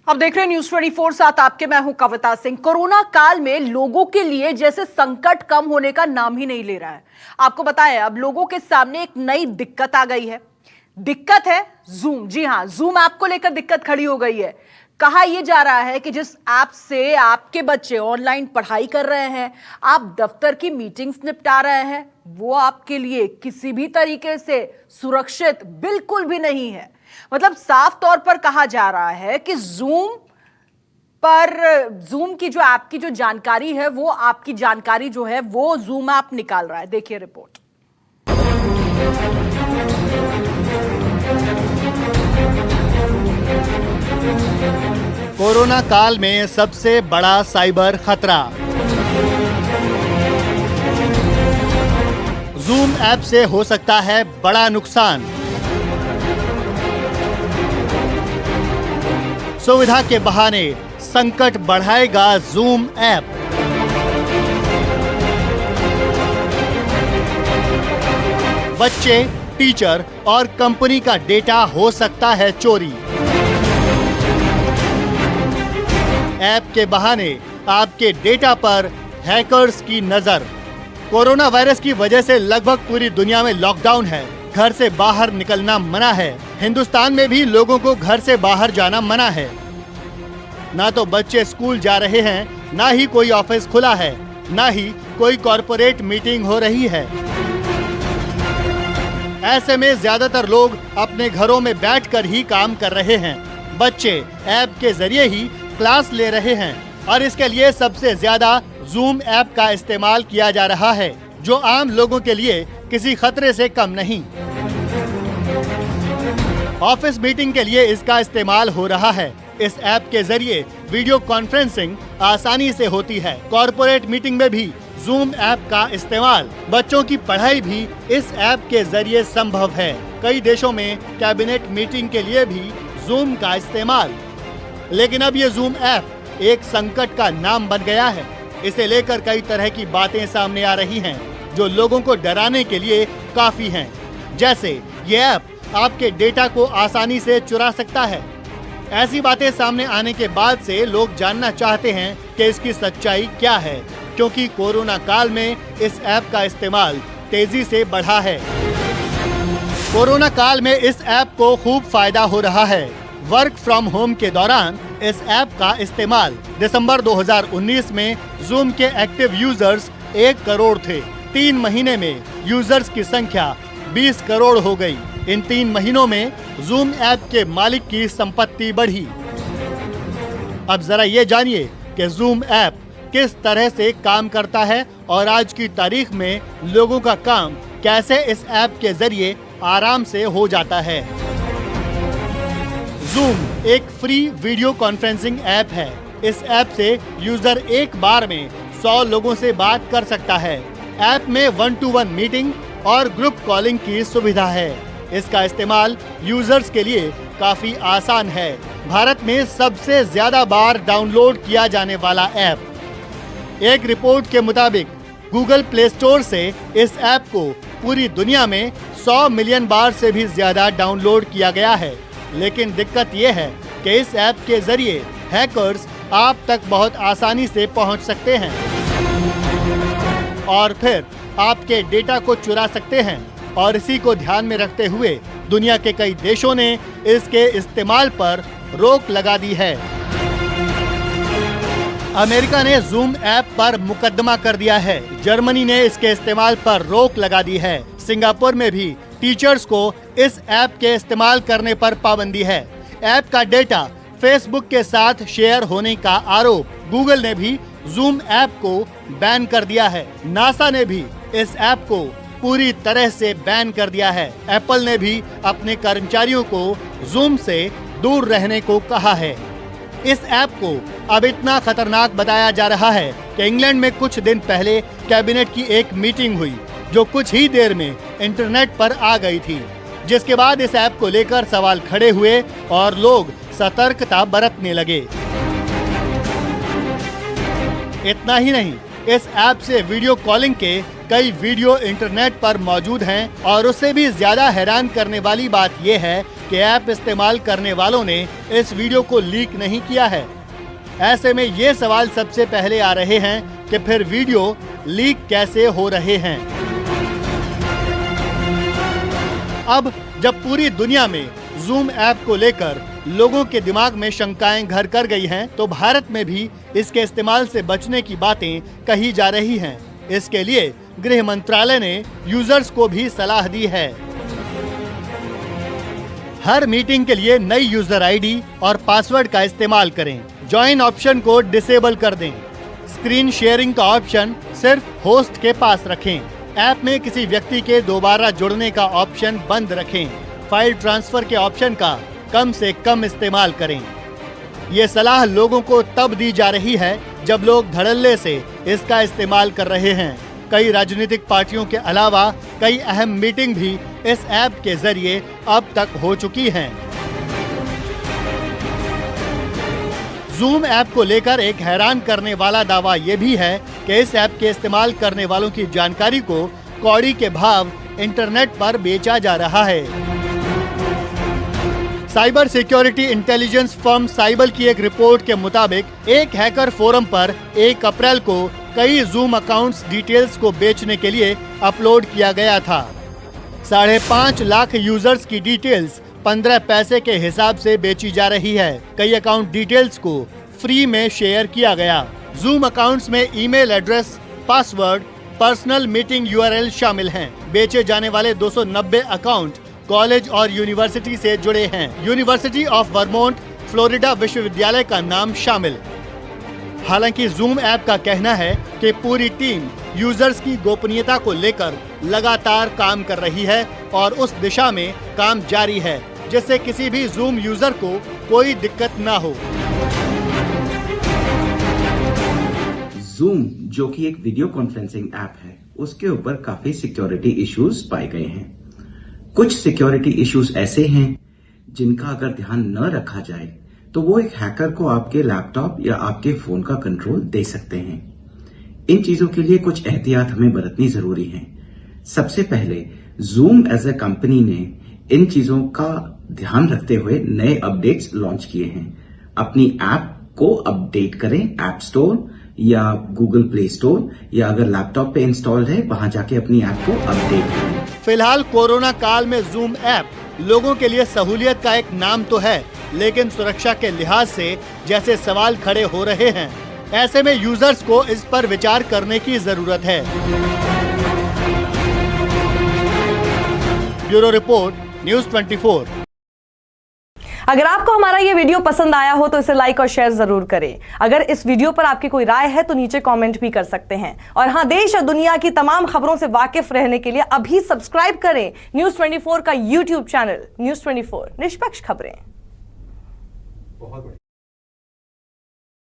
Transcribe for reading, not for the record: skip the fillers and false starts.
अब देख रहे हैं न्यूज 24 साथ आपके, मैं हूं कविता सिंह। कोरोना काल में लोगों के लिए जैसे संकट कम होने का नाम ही नहीं ले रहा है। आपको बताएं, अब लोगों के सामने एक नई दिक्कत आ गई है। दिक्कत है जूम। जी हां, जूम ऐप को लेकर दिक्कत खड़ी हो गई है। कहा यह जा रहा है कि जिस ऐप से आपके बच्चे ऑनलाइन पढ़ाई कर रहे हैं, आप दफ्तर की मीटिंग्स निपटा रहे हैं, वो आपके लिए किसी भी तरीके से सुरक्षित बिल्कुल भी नहीं है। मतलब साफ तौर पर कहा जा रहा है कि जूम की जो ऐप की जो जानकारी है, वो आपकी जानकारी जो है वो जूम ऐप निकाल रहा है। देखिए रिपोर्ट। कोरोना काल में सबसे बड़ा साइबर खतरा। जूम ऐप से हो सकता है बड़ा नुकसान। सुविधा के बहाने संकट बढ़ाएगा जूम ऐप। बच्चे, टीचर और कंपनी का डेटा हो सकता है चोरी। ऐप के बहाने आपके डेटा पर हैकर्स की नजर। कोरोना वायरस की वजह से लगभग पूरी दुनिया में लॉकडाउन है। घर से बाहर निकलना मना है। हिंदुस्तान में भी लोगों को घर से बाहर जाना मना है। ना तो बच्चे स्कूल जा रहे हैं, ना ही कोई ऑफिस खुला है, ना ही कोई कॉरपोरेट मीटिंग हो रही है। ऐसे में ज्यादातर लोग अपने घरों में बैठकर ही काम कर रहे हैं। बच्चे ऐप के जरिए ही क्लास ले रहे हैं और इसके लिए सबसे ज्यादा जूम ऐप का इस्तेमाल किया जा रहा है, जो आम लोगों के लिए किसी खतरे से कम नहीं। ऑफिस मीटिंग के लिए इसका इस्तेमाल हो रहा है। इस ऐप के जरिए वीडियो कॉन्फ्रेंसिंग आसानी से होती है। कॉरपोरेट मीटिंग में भी जूम ऐप का इस्तेमाल। बच्चों की पढ़ाई भी इस ऐप के जरिए संभव है। कई देशों में कैबिनेट मीटिंग के लिए भी जूम का इस्तेमाल। लेकिन अब ये जूम ऐप एक संकट का नाम बन गया है। इसे लेकर कई तरह की बातें सामने आ रही हैं, जो लोगों को डराने के लिए काफी हैं। जैसे ये ऐप आपके डेटा को आसानी से चुरा सकता है। ऐसी बातें सामने आने के बाद से लोग जानना चाहते हैं कि इसकी सच्चाई क्या है, क्योंकि कोरोना काल में इस ऐप का इस्तेमाल तेजी से बढ़ा है। कोरोना काल में इस ऐप को खूब फायदा हो रहा है। वर्क फ्रॉम होम के दौरान इस ऐप का इस्तेमाल। दिसंबर 2019 में जूम के एक्टिव यूजर्स 1 करोड़ थे। 3 महीने में यूजर्स की संख्या 20 करोड़ हो गई। इन 3 महीनों में जूम ऐप के मालिक की संपत्ति बढ़ी। अब जरा ये जानिए कि जूम ऐप किस तरह से काम करता है और आज की तारीख में लोगों का काम कैसे इस ऐप के जरिए आराम से हो जाता है। जूम एक फ्री वीडियो कॉन्फ्रेंसिंग ऐप है। इस ऐप से यूजर एक बार में 100 लोगों से बात कर सकता है। ऐप में 1-to-1 मीटिंग और ग्रुप कॉलिंग की सुविधा है। इसका इस्तेमाल यूजर्स के लिए काफी आसान है। भारत में सबसे ज्यादा बार डाउनलोड किया जाने वाला ऐप। एक रिपोर्ट के मुताबिक गूगल प्ले स्टोर से इस ऐप को पूरी दुनिया में 100 मिलियन बार से भी ज्यादा डाउनलोड किया गया है। लेकिन दिक्कत यह है कि इस ऐप के जरिए हैकर्स आप तक बहुत आसानी से पहुंच सकते हैं और फिर आपके डेटा को चुरा सकते हैं। और इसी को ध्यान में रखते हुए दुनिया के कई देशों ने इसके इस्तेमाल पर रोक लगा दी है। अमेरिका ने जूम ऐप पर मुकदमा कर दिया है। जर्मनी ने इसके इस्तेमाल पर रोक लगा दी है। सिंगापुर में भी टीचर्स को इस ऐप के इस्तेमाल करने पर पाबंदी है। ऐप का डेटा फेसबुक के साथ शेयर होने का आरोप। गूगल ने भी जूम ऐप को बैन कर दिया है। नासा ने भी इस ऐप को पूरी तरह से बैन कर दिया है। एप्पल ने भी अपने कर्मचारियों को जूम से दूर रहने को कहा है। इस ऐप को अब इतना खतरनाक बताया जा रहा है कि इंग्लैंड में कुछ दिन पहले कैबिनेट की एक मीटिंग हुई, जो कुछ ही देर में इंटरनेट पर आ गई थी, जिसके बाद इस ऐप को लेकर सवाल खड़े हुए और लोग सतर्कता बरतने लगे। इतना ही नहीं, इस ऐप से वीडियो कॉलिंग के कई वीडियो इंटरनेट पर मौजूद हैं और उससे भी ज्यादा हैरान करने वाली बात यह है कि ऐप इस्तेमाल करने वालों ने इस वीडियो को लीक नहीं किया है। ऐसे में ये सवाल सबसे पहले आ रहे हैं कि फिर वीडियो लीक कैसे हो रहे हैं। अब जब पूरी दुनिया में जूम ऐप को लेकर लोगों के दिमाग में शंकाएं घर कर गई हैं, तो भारत में भी इसके इस्तेमाल से बचने की बातें कही जा रही हैं। इसके लिए गृह मंत्रालय ने यूजर्स को भी सलाह दी है। हर मीटिंग के लिए नई यूजर आईडी और पासवर्ड का इस्तेमाल करें। ज्वाइन ऑप्शन को डिसेबल कर दें। स्क्रीन शेयरिंग का ऑप्शन सिर्फ होस्ट के पास रखें। ऐप में किसी व्यक्ति के दोबारा जुड़ने का ऑप्शन बंद रखें। फाइल ट्रांसफर के ऑप्शन का कम से कम इस्तेमाल करें। ये सलाह लोगों को तब दी जा रही है जब लोग धड़ल्ले से इसका इस्तेमाल कर रहे हैं। कई राजनीतिक पार्टियों के अलावा कई अहम मीटिंग भी इस ऐप के जरिए अब तक हो चुकी हैं। जूम ऐप को लेकर एक हैरान करने वाला दावा ये भी है कि इस ऐप के इस्तेमाल करने वालों की जानकारी को कौड़ी के भाव इंटरनेट पर बेचा जा रहा है। Cyber security intelligence firm cyber की एक रिपोर्ट के मुताबिक एक हैकर फोरम पर 1 अप्रैल को कई जूम अकाउंट्स डिटेल्स को बेचने के लिए अपलोड किया गया था। 5.5 लाख यूजर्स की डिटेल्स 15 पैसे के हिसाब से बेची जा रही है। कई अकाउंट डिटेल्स को फ्री में शेयर किया गया। जूम अकाउंट्स में email address, password, personal meeting URL शामिल हैं। बेचे जाने वाले 290 अकाउंट कॉलेज और यूनिवर्सिटी से जुड़े हैं। यूनिवर्सिटी ऑफ वर्मोंट, फ्लोरिडा विश्वविद्यालय का नाम शामिल। हालांकि जूम ऐप का कहना है कि पूरी टीम यूजर्स की गोपनीयता को लेकर लगातार काम कर रही है और उस दिशा में काम जारी है जिससे किसी भी जूम यूजर को कोई दिक्कत ना हो। जूम जो कि एक वीडियो कॉन्फ्रेंसिंग ऐप है, उसके ऊपर काफी सिक्योरिटी इश्यूज पाए गए हैं। कुछ सिक्योरिटी इश्यूज ऐसे हैं जिनका अगर ध्यान न रखा जाए तो वो एक हैकर को आपके लैपटॉप या आपके फोन का कंट्रोल दे सकते हैं। इन चीजों के लिए कुछ एहतियात हमें बरतनी जरूरी है। सबसे पहले जूम एज ए कंपनी ने इन चीजों का ध्यान रखते हुए नए अपडेट्स लॉन्च किए हैं। अपनी ऐप को अपडेट करें ऐप स्टोर या गूगल प्ले स्टोर, या अगर लैपटॉप पे इंस्टॉल है वहां जाके अपनी ऐप को अपडेट करें। फिलहाल कोरोना काल में जूम ऐप लोगों के लिए सहूलियत का एक नाम तो है, लेकिन सुरक्षा के लिहाज से जैसे सवाल खड़े हो रहे हैं, ऐसे में यूजर्स को इस पर विचार करने की जरूरत है। Bureau report, news 24। अगर आपको हमारा ये वीडियो पसंद आया हो तो इसे लाइक और शेयर जरूर करें। अगर इस वीडियो पर आपकी कोई राय है तो नीचे कमेंट भी कर सकते हैं। और हां, देश और दुनिया की तमाम खबरों से वाकिफ रहने के लिए अभी सब्सक्राइब करें न्यूज़ 24 का YouTube चैनल। न्यूज़ 24, निष्पक्ष खबरें।